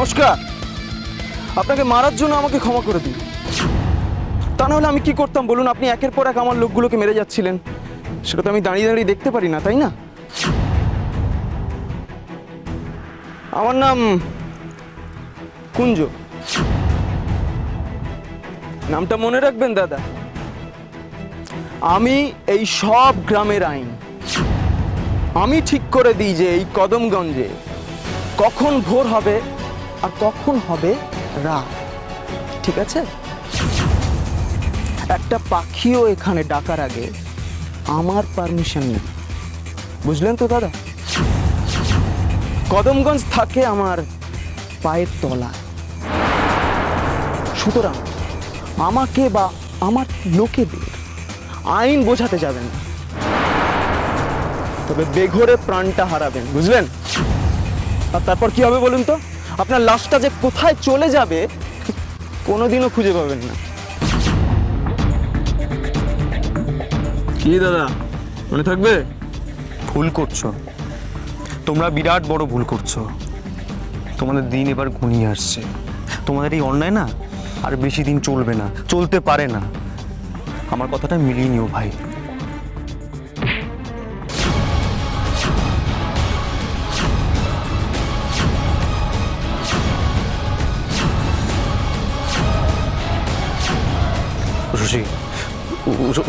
নমস্কার। আপনাকে মারার জন্য আমাকে ক্ষমা করে দিন। তা নাহলে আমি কি করতাম বলুন? আপনি একের পর এক আমার লোকগুলোকে মেরে যাচ্ছিলেন, সেটা তো আমি দাঁড়িয়ে দাঁড়িয়ে দেখতে পারি না, তাই না? আমার নাম কুঞ্জ। নামটা মনে রাখবেন দাদা। আমি এই সব গ্রামের আইন। আমি ঠিক করে দিই যে এই কদমগঞ্জে কখন ভোর হবে আর কখন হবে রাত। ঠিক আছে? একটা পাখিও এখানে ডাকার আগে আমার পারমিশন নেই। বুঝলেন তো দাদা? কদমগঞ্জ থাকে আমার পায়ের তলায়। সুতরাং আমাকে বা আমার লোকেদের আইন বোঝাতে যাবেন না, তবে বেঘরে প্রাণটা হারাবেন। বুঝলেন? আর তারপর কি হবে বলুন তো? আপনার লাশটা যে কোথায় চলে যাবে কোনোদিনও খুঁজে পাবেন না। কি দাদা, মনে থাকবে? ভুল করছো, তোমরা বিরাট বড় ভুল করছো। তোমাদের দিন এবার ঘনিয়ে আসছে। তোমাদের এই অন্যায় না আর বেশি দিন চলবে না, চলতে পারে না। আমার কথাটা মিলিয়ে নিও ভাই।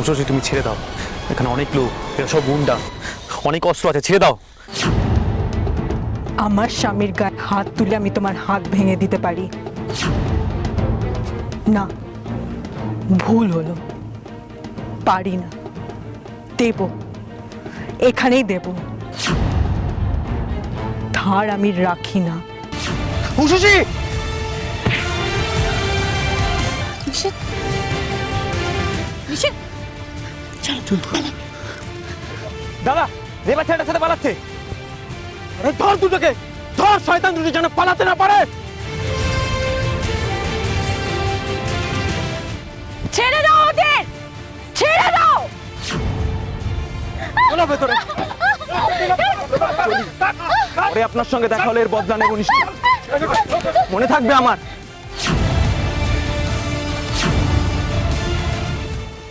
উষসী তুমি ছেড়ে দাও। এখানে অনেক লোক, এরা সব গুন্ডা, অনেক অস্ত্র আছে, ছেড়ে দাও। আমার স্বামীর গায়ে হাত তুলে আমি তোমার হাত ভেঙে দিতে পারি না, ভুল হলো, পারি না। দেব, এখানেই দেব। ধার আমি রাখি না। উষসী! দাদা, রেবা ছেলেটার সাথে পালাচ্ছে। আরে ধর দুটোকে, ধর! শয়তান দুটো যেন পালাতে না পারে। ছেড়ে দাও ওদের, ছেড়ে দাও। চলো ভেতরে। পরে আপনার সঙ্গে দেখা হলে এর বদলা নেব নিশ্চয়। মনে থাকবে আমার।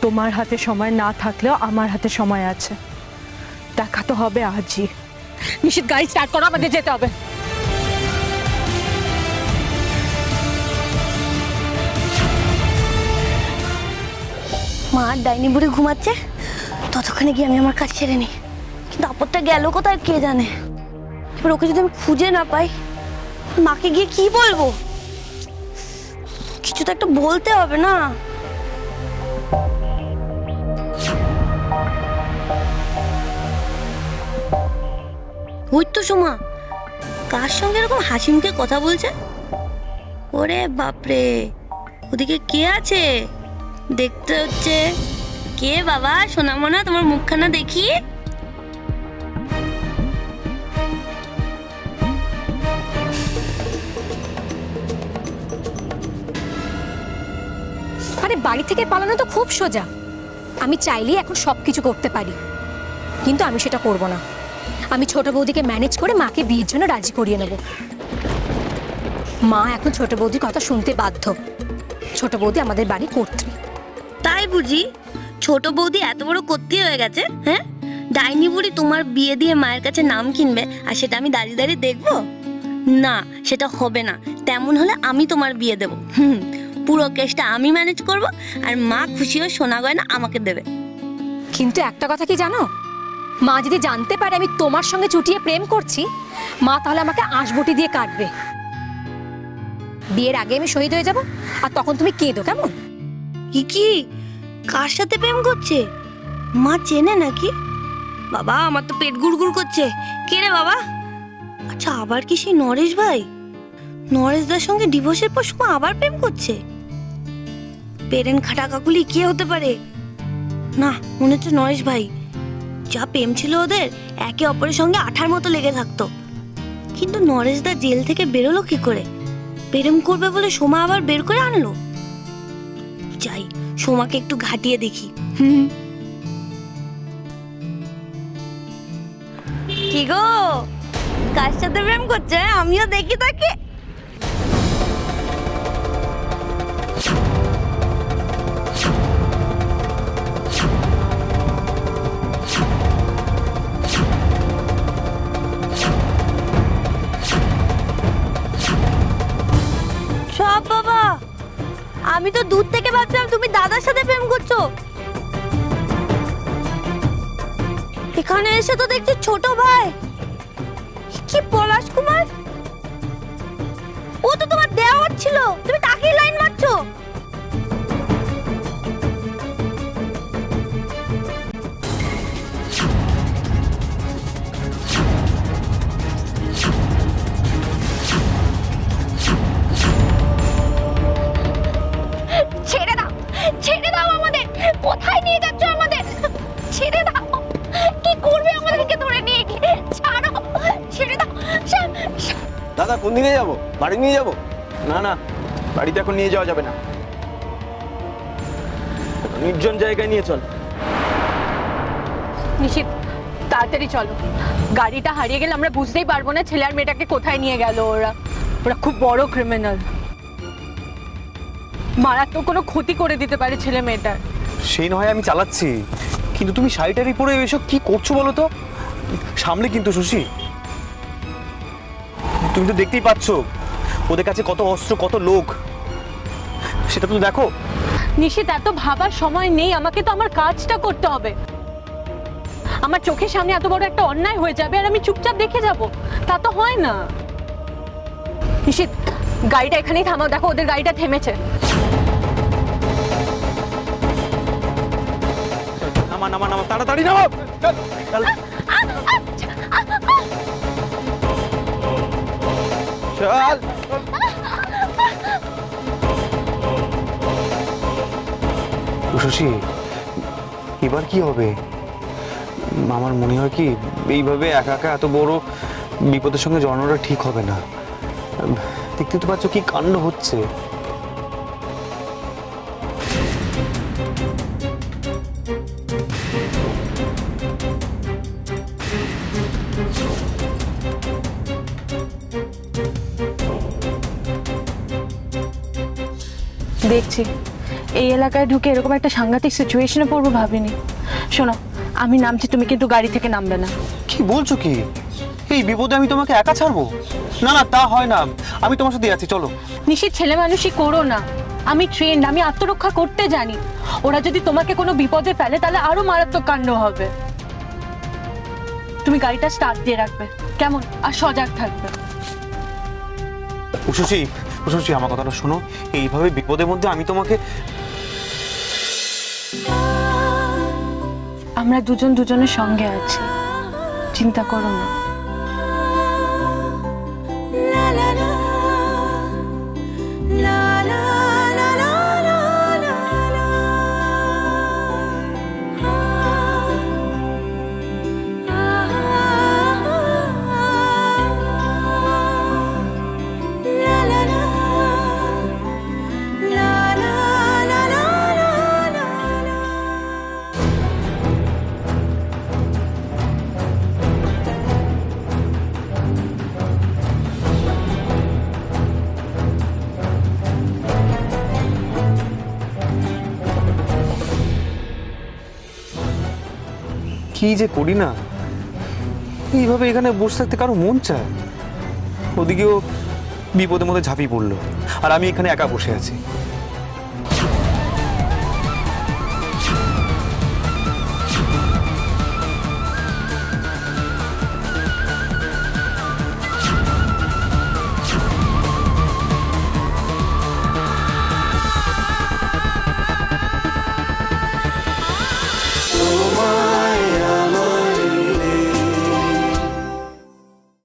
তোমার হাতে সময় না থাকলেও আমার হাতে সময় আছে। দেখা তো হবে আজই। নিশিত, গাড়ি স্টার্ট করো, আমাদের যেতে হবে। মা ডাইনি বুড়ি ঘুমাচ্ছে, ততক্ষণে গিয়ে আমি আমার কাজ ছেড়ে নিই। কিন্তু আপদটা গেল কোথায় কে জানে। এবার ওকে যদি আমি খুঁজে না পাই, মাকে গিয়ে কি বলবো? কিছু তো একটা বলতে হবে না। ওই তো সোমা, কার সঙ্গে এরকম হাসি মুখে কথা বলছে? ওরে বাপরে, ওদিকে কে আছে দেখতে হচ্ছে। কে বাবা? সোনামোনা, তোমার মুখখানা দেখি। আরে বাড়ি থেকে পালানো তো খুব সোজা। আমি চাইলেই এখন সবকিছু করতে পারি, কিন্তু আমি সেটা করব না। আমি ছোট বৌদিকে ম্যানেজ করে মাকে বিয়ের জন্য রাজি করিয়ে নেব। মা এখন ছোট বৌদির কথা শুনতে বাধ্য। ছোট বৌদি আমাদের বাড়ি কর্ত্রী। তাই বুঝি? ছোট বৌদি এত বড় কর্ত্রী হয়ে গেছে? হ্যাঁ, ডাইনি বুড়ি তোমার বিয়ে দিয়ে মায়ের কাছে নাম কিনবে, আর সেটা আমি দাঁড়িয়ে দাঁড়িয়ে দেখবো? না, সেটা হবে না। তেমন হলে আমি তোমার বিয়ে দেবো। পুরো কেসটা আমি ম্যানেজ করব, আর মা খুশি হয়ে সোনা গয়না আমাকে দেবে। কিন্তু একটা কথা কি জানো, মা যদি জানতে পারে আমি তোমার সঙ্গে চুটিয়ে প্রেম করছি, মা তাহলে আমাকে আঁশবটি দিয়ে কাটবে। বিয়ের আগে আমি শহীদ হয়ে যাব, আর তখন তুমি কেঁদো, কেমন? কি কার সাথে প্রেম করছে? মা চেনে নাকি? বাবা, আমার তো পেট গুড়গুড় করছে। কে রে বাবা? আচ্ছা, আবার কি সেই নরেশ ভাই? নরেশদার সঙ্গে ডিভোর্সের পর সুমা আবার প্রেম করছে? পেরেন খাটা কাকুলি কে হতে পারে? না, মনে হচ্ছে নরেশ ভাই। যা প্রেম ছিল ওদের, একে অপরের সঙ্গে আঠার মতো লেগে থাকতো। কিন্তু নরেশদা জেল থেকে বেরোলো কি করে? প্রেম করবে বলে সোমা আবার বের করে আনলো। যাই, সোমাকে একটু ঘাটিয়ে দেখি। কি গো, কার সাথে প্রেম করছে? আমিও দেখি তাকে। সাথে প্রেম করছো? এখানে এসে তো দেখছি ছোট ভাই। কি পলাশ কুমার? ও তো তোমার দেওয়ার ছিল, তুমি তাকেই লাইন মারছো। ছেড়ে দাও, ছেড়ে দাও আমাদের। কোথায় নিয়ে যাচ্ছ আমাদের? ছেড়ে দাও। কি করবে আমাদেরকে ধরে নিয়ে গিয়ে? ছাড়ো, ছেড়ে দাও। দাদা কোন দিকে যাব? বাড়ি নিয়ে যাব? না না, বাড়িতে এখন নিয়ে যাওয়া যাবে না, নির্জন জায়গায় নিয়ে চল। নিশিত তাড়াতাড়ি চলো, গাড়িটা হারিয়ে গেলে আমরা বুঝতেই পারবো না ছেলে আর মেয়েটাকে কোথায় নিয়ে গেল। ওরা ওরা খুব বড় ক্রিমিনাল, মারাত্মক কোনো ক্ষতি করে দিতে পারে ছেলে মেয়েটার। সেই নয় আমি চালাচ্ছি, কিন্তু তুমি শাড়িটারি পরে এসব কি করছো বলো তো? সামলে কিন্তু শশী, তুমি তো দেখতেই পাচ্ছ ওদের কাছে কত অস্ত্র, কত লোক, সেটা তো দেখো। নিশিত এত ভাবার সময় নেই, আমাকে তো আমার কাজটা করতে হবে। আমার চোখের সামনে এত বড় একটা অন্যায় হয়ে যাবে আর আমি চুপচাপ দেখে যাব, তা তো হয় না। নিশিত গাড়িটা এখানেই থামাও, দেখো ওদের গাড়িটা থেমেছে। নামা নামা নামা, তাড়াতাড়ি নামা। চল, চল। চল। শশী এবার কি হবে? আমার মনে হয় কি এইভাবে একা একা এত বড় বিপদের সঙ্গে জড়ানোটা ঠিক হবে না। দেখতে তো পাচ্ছ কি কাণ্ড হচ্ছে। দেখছি এই এলাকায় ঢুকে এরকম একটা সাংঘাতিক সিচুয়েশনে পড়বো ভাবিনি। শোনো আমি নামছি, তুমি কিন্তু গাড়ি থেকে নামবে না। কি বলছো কি? এই বিপদে আমি তোমাকে একা ছাড়বো? না না, তা হয় না, আমি তোমার সাথে আছি, চলো। নিশিত ছেলে মানুষই করো না, আমি ট্রেন্ড, আমি আত্মরক্ষা করতে জানি। ওরা যদি তোমাকে কোনো বিপদে ফেলে তাহলে আরো মারাত্মক কাণ্ড হবে। তুমি গাড়িটা স্টার্ট দিয়ে রাখবে কেমন, আর সজাগ থাকবে। উষসী, উষসী আমার কথাটা শোনো, এইভাবে বিপদের মধ্যে আমি তোমাকে। আমরা দুজন দুজনের সঙ্গে আছি, চিন্তা করো না। কি যে করি না, এইভাবে এখানে বসে থাকতে কারো মন চায়? ওদিকেও বিপদের মধ্যে ঝাঁপিয়ে পড়লো আর আমি এখানে একা বসে আছি।